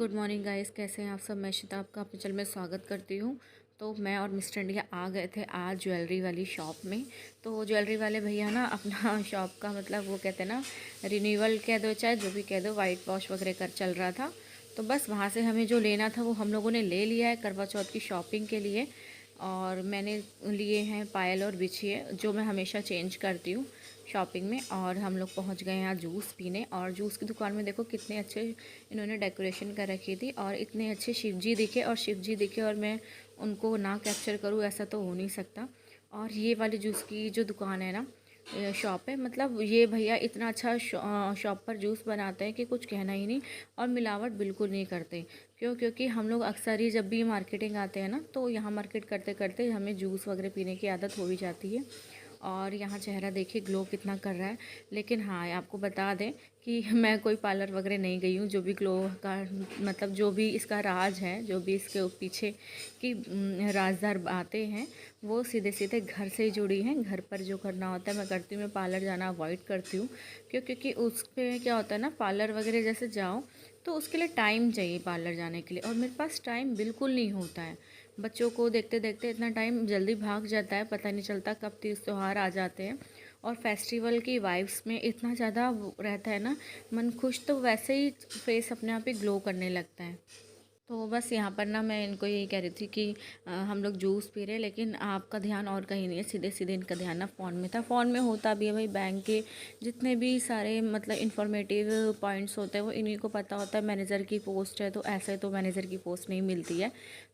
Good morning guys, कैसे हैं आप सब। मैं शिता आपका अपने चैनल में स्वागत करती हूँ। तो मैं और मिस्टर इंडिया आ गए थे आज ज्वेलरी वाली शॉप में। तो ज्वेलरी वाले भैया ना अपना शॉप का मतलब वो कहते हैं ना, रिन्यूअल कह दो चाहे जो भी कह दो, वाइट वॉश वगैरह कर चल रहा था। तो बस वहाँ से हमें जो लेना था वो हम लोगों ने ले लिया है करवा चौथ की शॉपिंग के लिए। और मैंने लिए हैं पायल और बिछिए, जो मैं हमेशा चेंज करती हूँ शॉपिंग में। और हम लोग पहुँच गए यहाँ जूस पीने, और जूस की दुकान में देखो कितने अच्छे इन्होंने डेकोरेशन कर रखी थी, और इतने अच्छे शिवजी दिखे और मैं उनको ना कैप्चर करूँ ऐसा तो हो नहीं सकता। और ये वाली जूस की जो दुकान है ना, शॉप है, मतलब ये भैया इतना अच्छा शॉप पर जूस बनाते हैं कि कुछ कहना ही नहीं। और मिलावट बिल्कुल नहीं करते। क्योंकि हम लोग अक्सर ही जब भी मार्केटिंग आते हैं ना, तो यहाँ मार्केट करते करते हमें जूस वगैरह पीने की आदत हो ही जाती है। और यहाँ चेहरा देखिए ग्लो कितना कर रहा है। लेकिन हाँ, आपको बता दें कि मैं कोई पार्लर वगैरह नहीं गई हूँ। जो भी ग्लो का मतलब जो भी इसका राज है, जो भी इसके पीछे की राजदार बातें हैं, वो सीधे सीधे घर से ही जुड़ी हैं। घर पर जो करना होता है मैं करती हूँ। मैं पार्लर जाना अवॉइड करती हूँ, क्योंकि उस पर क्या होता है ना, पार्लर वगैरह जैसे जाओ तो उसके लिए टाइम चाहिए पार्लर जाने के लिए, और मेरे पास टाइम बिल्कुल नहीं होता है। बच्चों को देखते देखते इतना टाइम जल्दी भाग जाता है, पता नहीं चलता कब तीज त्यौहार आ जाते हैं। और फेस्टिवल की वाइब्स में इतना ज़्यादा रहता है ना मन खुश, तो वैसे ही फेस अपने आप ही ग्लो करने लगता है। तो बस यहाँ पर ना मैं इनको यही कह रही थी कि हम लोग जूस पी रहे हैं, लेकिन आपका ध्यान और कहीं नहीं है। सीधे सीधे इनका ध्यान ना फ़ोन में था। फ़ोन में होता भी है भाई, बैंक के जितने भी सारे मतलब इन्फॉर्मेटिव पॉइंट्स होते हैं वो इन्हीं को पता होता है। मैनेजर की पोस्ट है तो ऐसे तो मैनेजर की पोस्ट नहीं मिलती है।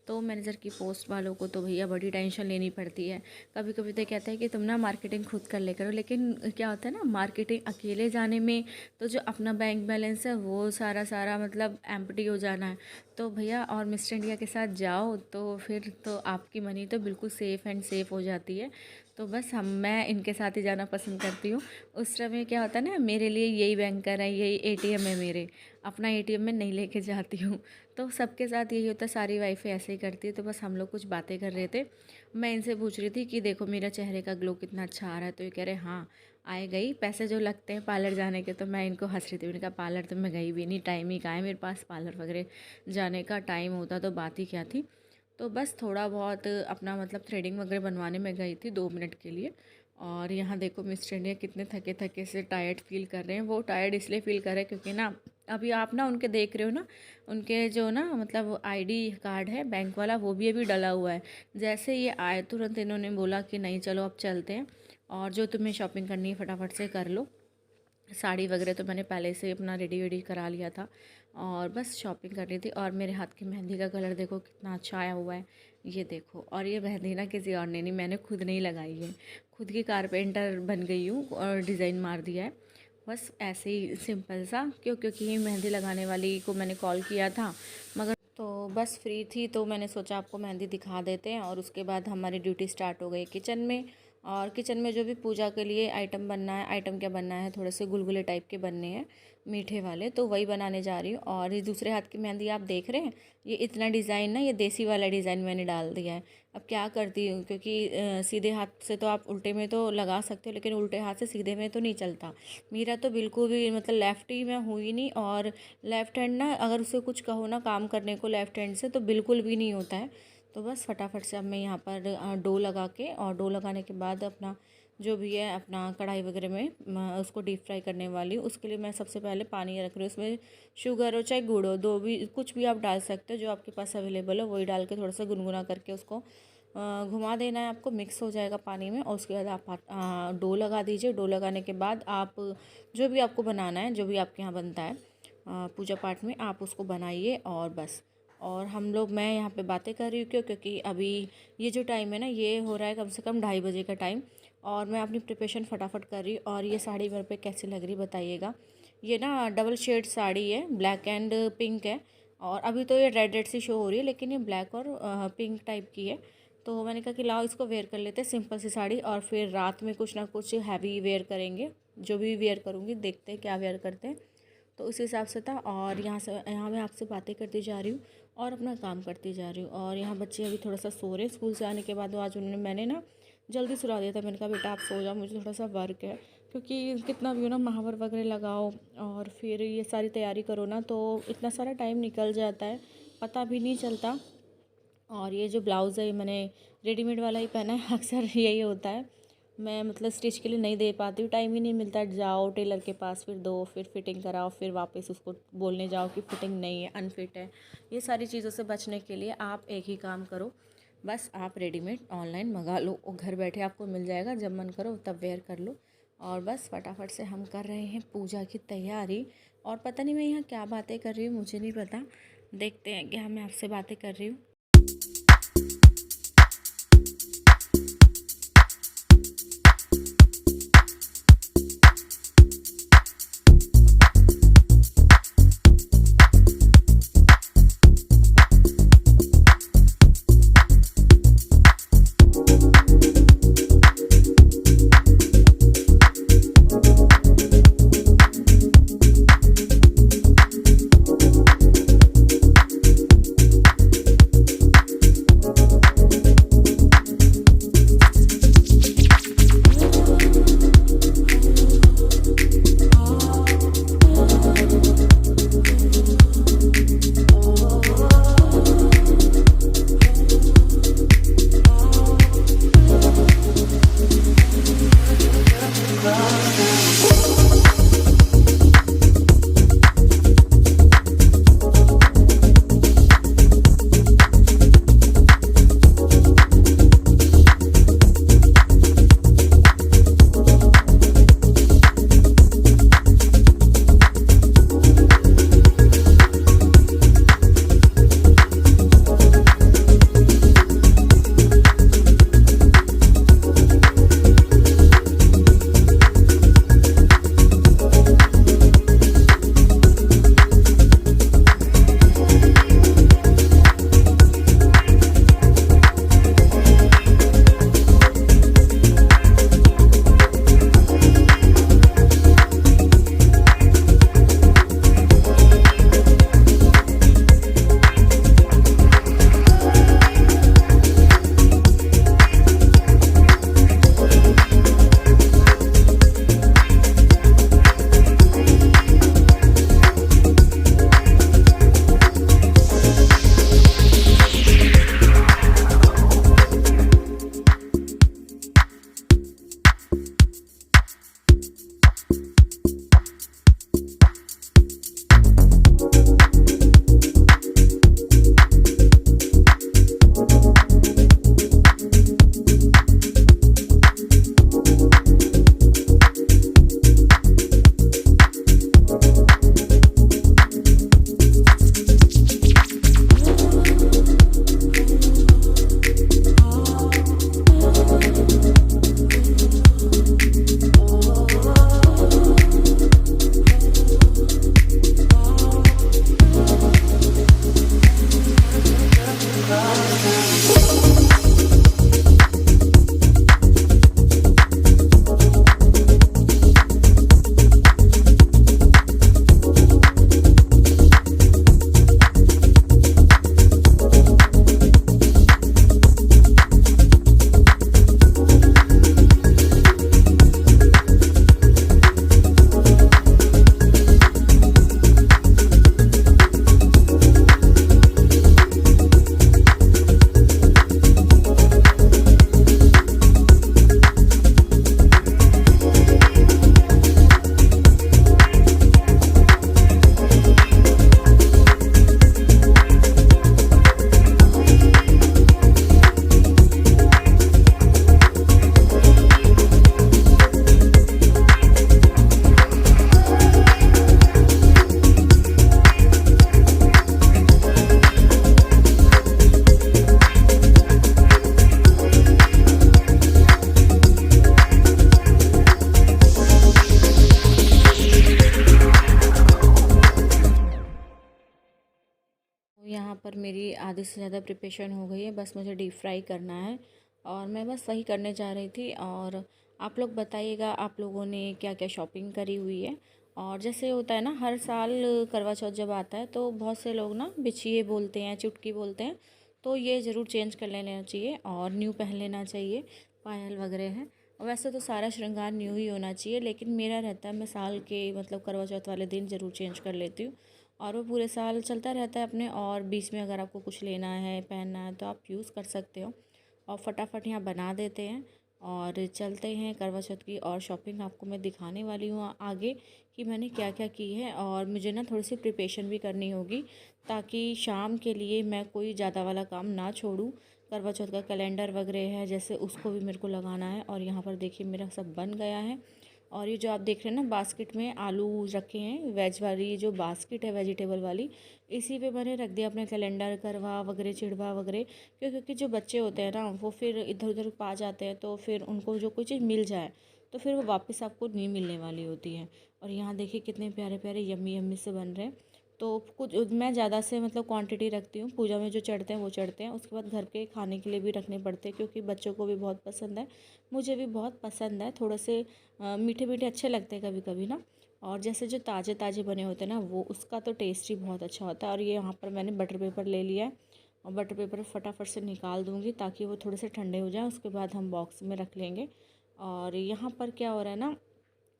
तो मैनेजर की पोस्ट वालों को तो भैया बड़ी टेंशन लेनी पड़ती है। कभी कभी तो कहते हैं कि तुम ना मार्केटिंग खुद कर ले करो, लेकिन क्या होता है ना, मार्केटिंग अकेले जाने में तो जो अपना बैंक बैलेंस है वो सारा सारा मतलब एम्प्टी हो जाना है। तो भैया और मिस्टर इंडिया के साथ जाओ तो फिर तो आपकी मनी तो बिल्कुल सेफ़ एंड सेफ़ हो जाती है। तो बस मैं इनके साथ ही जाना पसंद करती हूँ। उस समय क्या होता है ना, मेरे लिए यही बैंकर है, यही एटीएम है मेरे। अपना एटीएम में नहीं लेके जाती हूँ। तो सबके साथ यही होता है, सारी वाइफें ऐसे ही करती है। तो बस हम लोग कुछ बातें कर रहे थे। मैं इनसे पूछ रही थी कि देखो मेरा चेहरे का ग्लो कितना अच्छा आ रहा है। तो ये कह रहे हाँ, आए गई पैसे जो लगते हैं पार्लर जाने के। तो मैं इनको हंस रही थी, मैंने कहा पार्लर तो मैं गई भी नहीं, टाइम ही कहाँ है मेरे पास पार्लर वगैरह जाने का। टाइम होता तो बात ही क्या थी। तो बस थोड़ा बहुत अपना मतलब थ्रेडिंग वगैरह बनवाने में गई थी 2 मिनट के लिए। और यहाँ देखो मिस्टर इंडिया कितने थके थके से टायर्ड फील कर रहे हैं। वो टायर्ड इसलिए फील कर रहे हैं क्योंकि ना अभी आप ना उनके देख रहे हो ना, उनके जो ना मतलब आईडी कार्ड है बैंक वाला, वो भी अभी डला हुआ है। जैसे ये आए तुरंत इन्होंने बोला कि नहीं चलो अब चलते हैं, और जो तुम्हें शॉपिंग करनी है फटाफट से कर लो। साड़ी वगैरह तो मैंने पहले से अपना रेडी वेडी करा लिया था, और बस शॉपिंग कर रही थी। और मेरे हाथ की मेहंदी का कलर देखो कितना अच्छा आया हुआ है, ये देखो। और ये मेहंदी ना किसी और ने नहीं, मैंने खुद नहीं लगाई है। खुद की कारपेंटर बन गई हूँ और डिज़ाइन मार दिया है। बस ऐसे ही सिंपल सा, क्योंकि मेहंदी लगाने वाली को मैंने कॉल किया था, मगर तो बस फ्री थी तो मैंने सोचा आपको मेहंदी दिखा देते हैं। और उसके बाद हमारी ड्यूटी स्टार्ट हो गई किचन में। और किचन में जो भी पूजा के लिए आइटम बनना है, आइटम क्या बनना है, थोड़े से गुलगुले टाइप के बनने हैं, मीठे वाले, तो वही बनाने जा रही हूँ। और ये दूसरे हाथ की मेहंदी आप देख रहे हैं, ये इतना डिज़ाइन ना, ये देसी वाला डिज़ाइन मैंने डाल दिया है। अब क्या करती हूँ, क्योंकि सीधे हाथ से तो आप उल्टे में तो लगा सकते हो, लेकिन उल्टे हाथ से सीधे में तो नहीं चलता। मेरा तो बिल्कुल भी मतलब लेफ़्ट ही मैं हुई नहीं। और लेफ़्ट हैंड ना, अगर उसे कुछ कहो ना काम करने को लेफ़्ट हैंड से, तो बिल्कुल भी नहीं होता है। तो बस फटाफट से अब मैं यहाँ पर डो लगा के, और डो लगाने के बाद अपना जो भी है अपना कढ़ाई वगैरह में उसको डीप फ्राई करने वाली हूँ। उसके लिए मैं सबसे पहले पानी रख रही हूँ, उसमें शुगर हो चाहे गुड़ हो, दो भी कुछ भी आप डाल सकते हो, जो आपके पास अवेलेबल हो वही डाल के थोड़ा सा गुनगुना करके उसको घुमा देना है आपको। मिक्स हो जाएगा पानी में, और उसके बाद आप डो लगा दीजिए। डो लगाने के बाद आप जो भी आपको बनाना है, जो भी आपके यहाँ बनता है पूजा पाठ में, आप उसको बनाइए और बस। और हम लोग, मैं यहाँ पे बातें कर रही हूँ क्योंकि अभी ये जो टाइम है ना, ये हो रहा है कम से कम 2:30 का टाइम। और मैं अपनी प्रिपरेशन फटाफट कर रही हूँ। और ये साड़ी मेरे पे कैसी लग रही बताइएगा। ये ना डबल शेड साड़ी है, ब्लैक एंड पिंक है। और अभी तो ये रेड रेड सी शो हो रही है, लेकिन ये ब्लैक और पिंक टाइप की है। तो मैंने कहा कि लाओ इसको वेयर कर लेते हैं, सिंपल सी साड़ी। और फिर रात में कुछ ना कुछ हैवी वेयर करेंगे। जो भी वेयर करूँगी देखते हैं क्या वेयर करते हैं, तो उस हिसाब से था। और यहाँ मैं आपसे बातें करती जा रही हूँ और अपना काम करती जा रही हूँ। और यहाँ बच्चे अभी थोड़ा सा सो रहे हैं स्कूल से आने के बाद। आज उन्होंने मैंने ना जल्दी सुला दिया था, मैंने कहा बेटा आप सो जाओ, मुझे थोड़ा सा वर्क है, क्योंकि कितना भी हो ना महावर वगैरह लगाओ और फिर ये सारी तैयारी करो ना, तो इतना सारा टाइम निकल जाता है, पता भी नहीं चलता। और ये जो ब्लाउज़ है, ये मैंने रेडीमेड वाला ही पहना है। अक्सर यही होता है, मैं मतलब स्टिच के लिए नहीं दे पाती हूँ, टाइम ही नहीं मिलता। जाओ टेलर के पास, फिर दो, फिर फिटिंग कराओ, फिर वापस उसको बोलने जाओ कि फिटिंग नहीं है, अनफिट है। ये सारी चीज़ों से बचने के लिए आप एक ही काम करो, बस आप रेडीमेड ऑनलाइन मंगा लो, वो घर बैठे आपको मिल जाएगा, जब मन करो तब वेयर कर लो। और बस फटाफट से हम कर रहे हैं पूजा की तैयारी। और पता नहीं मैं यहाँ क्या बातें कर रही हूँ, मुझे नहीं पता, देखते हैं क्या मैं आपसे बातें कर रही हूँ। यहाँ पर मेरी आधे से ज़्यादा प्रिपरेशन हो गई है, बस मुझे डीप फ्राई करना है और मैं बस वही करने जा रही थी। और आप लोग बताइएगा आप लोगों ने क्या क्या शॉपिंग करी हुई है। और जैसे होता है ना, हर साल करवा चौथ जब आता है तो बहुत से लोग ना बिछिए बोलते हैं, चुटकी बोलते हैं, तो ये ज़रूर चेंज कर लेना चाहिए और न्यू पहन लेना चाहिए, पायल वगैरह है। और वैसे तो सारा श्रृंगार न्यू ही होना चाहिए, लेकिन मेरा रहता है मैं साल के मतलब करवा चौथ वाले दिन ज़रूर चेंज कर लेती हूँ, और वो पूरे साल चलता रहता है अपने। और बीच में अगर आपको कुछ लेना है पहनना है तो आप यूज़ कर सकते हो। और फटाफट यहाँ बना देते हैं और चलते हैं करवा चौथ की और शॉपिंग आपको मैं दिखाने वाली हूँ आगे कि मैंने क्या क्या की है। और मुझे ना थोड़ी सी प्रिपरेशन भी करनी होगी ताकि शाम के लिए मैं कोई ज़्यादा वाला काम ना छोड़ूँ। करवा चौथ का कैलेंडर वगैरह है जैसे, उसको भी मेरे को लगाना है। और यहाँ पर देखिए मेरा सब बन गया है। और ये जो आप देख रहे हैं ना बास्केट में आलू रखे हैं, वेज वाली जो बास्केट है वेजिटेबल वाली, इसी पे मैंने रख दिया अपने कैलेंडर करवा वगैरह चिड़वा वगैरह। क्योंकि जो बच्चे होते हैं ना वो फिर इधर उधर पा जाते हैं, तो फिर उनको जो कोई चीज़ मिल जाए तो फिर वो वापस आपको नहीं मिलने वाली होती है। और यहाँ देखिए कितने प्यारे प्यारे यम्मी यम्मी से बन रहे हैं। तो कुछ मैं ज़्यादा से मतलब क्वांटिटी रखती हूँ, पूजा में जो चढ़ते हैं वो चढ़ते हैं, उसके बाद घर के खाने के लिए भी रखने पड़ते हैं क्योंकि बच्चों को भी बहुत पसंद है, मुझे भी बहुत पसंद है। थोड़े से मीठे मीठे अच्छे लगते हैं कभी कभी ना। और जैसे जो ताज़े ताज़े बने होते हैं ना वो उसका तो टेस्ट ही बहुत अच्छा होता है। और ये यहाँ पर मैंने बटर पेपर ले लिया है और बटर पेपर फटाफट से निकाल दूँगी ताकि वो थोड़े से ठंडे हो जाए, उसके बाद हम बॉक्स में रख लेंगे। और यहाँ पर क्या हो रहा है ना,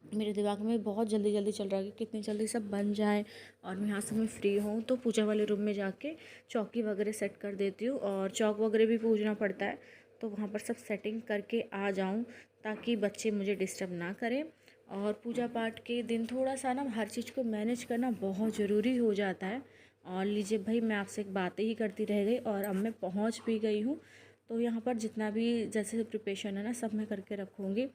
मेरे दिमाग में बहुत जल्दी जल्दी चल रहा है कि कितनी जल्दी सब बन जाए और मैं यहाँ से मैं फ्री हूँ। तो पूजा वाले रूम में जाके चौकी वगैरह सेट कर देती हूँ, और चौक वगैरह भी पूजना पड़ता है तो वहाँ पर सब सेटिंग करके आ जाऊँ ताकि बच्चे मुझे डिस्टर्ब ना करें। और पूजा पाठ के दिन थोड़ा सा ना हर चीज़ को मैनेज करना बहुत ज़रूरी हो जाता है। और लीजिए भाई, मैं आपसे एक बातें ही करती रह गई और अब मैं पहुँच भी गई हूँ। तो यहाँ पर जितना भी जैसे प्रिपरेशन है ना सब मैं करके रखूँगी।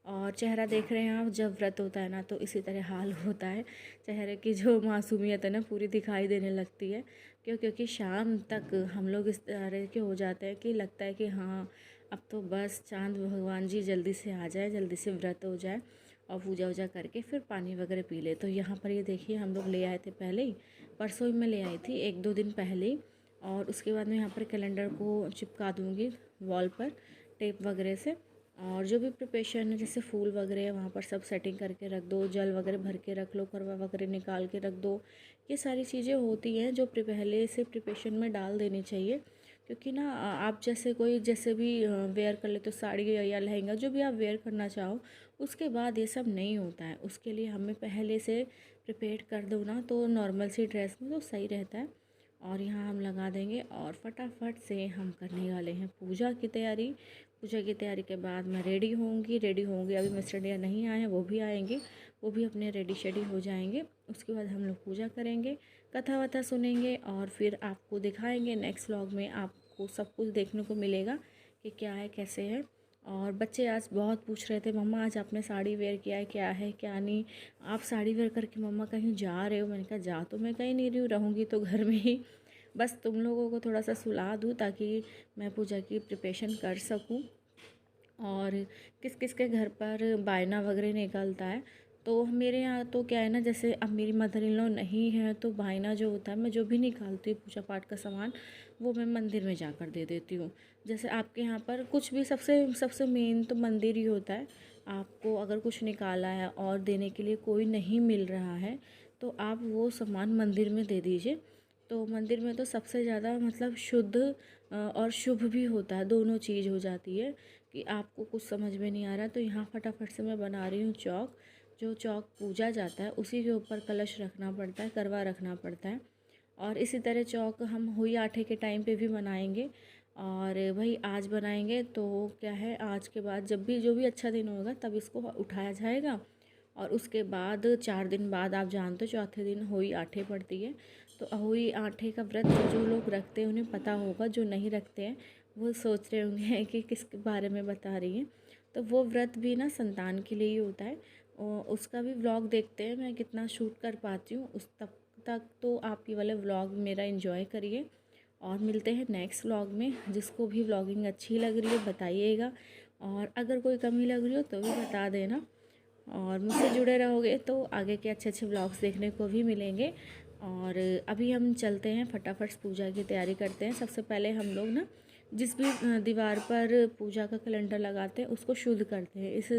और चेहरा देख रहे हैं आप, जब व्रत होता है ना तो इसी तरह हाल होता है, चेहरे की जो मासूमियत है ना पूरी दिखाई देने लगती है। क्योंकि शाम तक हम लोग इस तरह के हो जाते हैं कि लगता है कि हाँ अब तो बस चांद भगवान जी जल्दी से आ जाए, जल्दी से व्रत हो जाए और पूजा वूजा करके फिर पानी वगैरह पी ले। तो यहाँ पर ये देखिए हम लोग ले आए थे पहले ही, परसों ही मैं ले आई थी, एक दो दिन पहले ही। और उसके बाद मैं यहाँ पर कैलेंडर को चिपका दूँगी वॉल पर टेप वगैरह से। और जो भी प्रिपरेशन है जैसे फूल वगैरह है वहाँ पर सब सेटिंग करके रख दो, जल वगैरह भर के रख लो, करवा वगैरह निकाल के रख दो। ये सारी चीज़ें होती हैं जो पहले से प्रिपरेशन में डाल देनी चाहिए। क्योंकि ना आप जैसे कोई जैसे भी वेयर कर ले तो साड़ी या लहंगा जो भी आप वेयर करना चाहो, उसके बाद ये सब नहीं होता है। उसके लिए हमें पहले से प्रिपेयर कर दो ना तो नॉर्मल सी ड्रेस में तो सही रहता है। और यहाँ हम लगा देंगे और फटाफट से हम करने वाले हैं पूजा की तैयारी। पूजा की तैयारी के बाद मैं रेडी होंगी। अभी मिस्टर डियर नहीं आए हैं, वो भी आएंगे, वो भी अपने रेडी शेडी हो जाएंगे। उसके बाद हम लोग पूजा करेंगे, कथा वथा सुनेंगे और फिर आपको दिखाएंगे। नेक्स्ट व्लॉग में आपको सब कुछ देखने को मिलेगा कि क्या है कैसे है। और बच्चे आज बहुत पूछ रहे थे, मम्मा आज आपने साड़ी वेयर किया है, क्या है क्या नहीं, आप साड़ी वेयर करके मम्मा कहीं जा रहे हो? मैंने कहा जा तो मैं कहीं नहीं रही हूँ, रहूँगी तो घर में ही, बस तुम लोगों को थोड़ा सा सुला दूँ ताकि मैं पूजा की प्रिपरेशन कर सकूँ। और किस किस के घर पर बायना वगैरह निकलता है, तो मेरे यहाँ तो क्या है ना, जैसे अब मेरी मदर इन लॉ नहीं है तो बायना जो होता है मैं जो भी निकालती हूँ पूजा पाठ का सामान वो मैं मंदिर में जाकर दे देती हूँ। जैसे आपके यहाँ पर कुछ भी सबसे सबसे मेन तो मंदिर ही होता है। आपको अगर कुछ निकाला है और देने के लिए कोई नहीं मिल रहा है तो आप वो सामान मंदिर में दे दीजिए। तो मंदिर में तो सबसे ज़्यादा मतलब शुद्ध और शुभ भी होता है, दोनों चीज़ हो जाती है। कि आपको कुछ समझ में नहीं आ रहा तो यहाँ फटाफट से मैं बना रही हूँ चौक। जो चौक पूजा जाता है उसी के ऊपर कलश रखना पड़ता है, करवा रखना पड़ता है। और इसी तरह चौक हम हुई आठे के टाइम पे भी बनाएंगे। और भाई आज बनाएंगे तो क्या है, आज के बाद जब भी जो भी अच्छा दिन होगा तब इसको उठाया जाएगा। और उसके बाद 4 दिन बाद आप जानते हो चौथे दिन हुई आठे पड़ती है। तो हुई आठे का व्रत जो लोग रखते हैं उन्हें पता होगा, जो नहीं रखते हैं वो सोच रहे होंगे कि किस बारे में बता रही हैं। तो वो व्रत भी ना संतान के लिए ही होता है, और उसका भी व्लॉग देखते हैं मैं कितना शूट कर पाती हूँ। उस तक तो आप ये वाले व्लॉग मेरा एंजॉय करिए और मिलते हैं नेक्स्ट व्लॉग में। जिसको भी व्लॉगिंग अच्छी लग रही है बताइएगा, और अगर कोई कमी लग रही हो तो भी बता देना। और मुझसे जुड़े रहोगे तो आगे के अच्छे अच्छे व्लॉग्स देखने को भी मिलेंगे। और अभी हम चलते हैं फटाफट पूजा की तैयारी करते हैं। सबसे पहले हम लोग ना जिस भी दीवार पर पूजा का कैलेंडर लगाते हैं उसको शुद्ध करते हैं। इस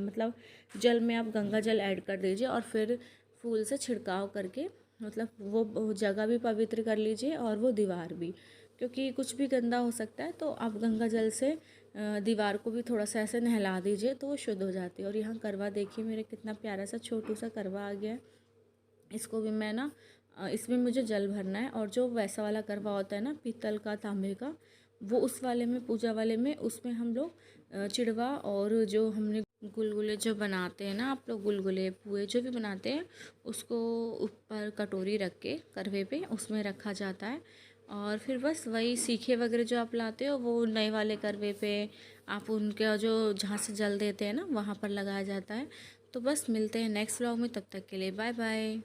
मतलब जल में आप गंगा जल ऐड कर दीजिए और फिर फूल से छिड़काव करके मतलब वो जगह भी पवित्र कर लीजिए और वो दीवार भी, क्योंकि कुछ भी गंदा हो सकता है तो आप गंगा जल से दीवार को भी थोड़ा सा ऐसे नहला दीजिए तो वो शुद्ध हो जाती है। और यहाँ करवा देखिए मेरे कितना प्यारा सा छोटू सा करवा आ गया है। इसको भी मैं ना इसमें मुझे जल भरना है, और जो वैसा वाला करवा होता है ना पीतल का तांबे का, वो उस वाले में, पूजा वाले में, उसमें हम लोग चिड़वा और जो हमने गुलगुले जो बनाते हैं ना, आप लोग गुलगुले पुए जो भी बनाते हैं, उसको ऊपर कटोरी रख के करवे पे उसमें रखा जाता है। और फिर बस वही सीखे वगैरह जो आप लाते हो वो नए वाले करवे पे आप उनके जो जहाँ से जल देते हैं ना वहाँ पर लगाया जाता है। तो बस मिलते हैं नेक्स्ट व्लॉग में, तब तक के लिए बाय बाय।